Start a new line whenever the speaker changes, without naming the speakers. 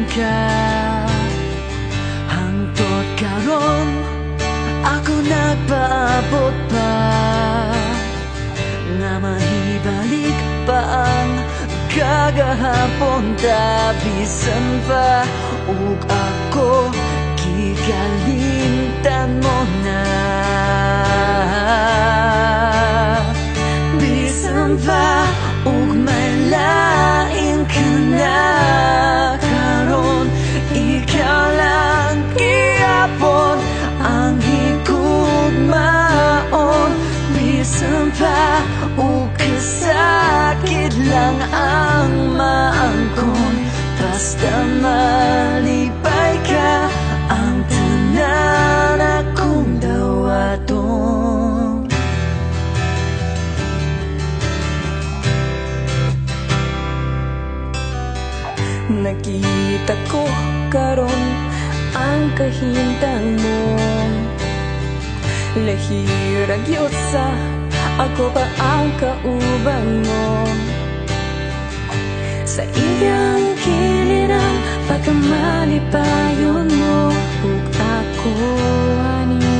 ka. Hangtod karon ako nagpaabot pa, nga mahibalik pa ang kagahapon. Tabisan pa ug ako gikalimtan mo na. Bisan pa ug may lain ka na karon, ikaw lang gihapon ang higugmaon. Bisan pa ug kasakit lang ang maangkon, basta malipay ka ang tanan akong dawaton.
Nakita ko karon ang kahintang mo, lahirag yun sa ako pa ang kaubang mo. Sa iyang kilirang pagkamalipayon mo ug ako ani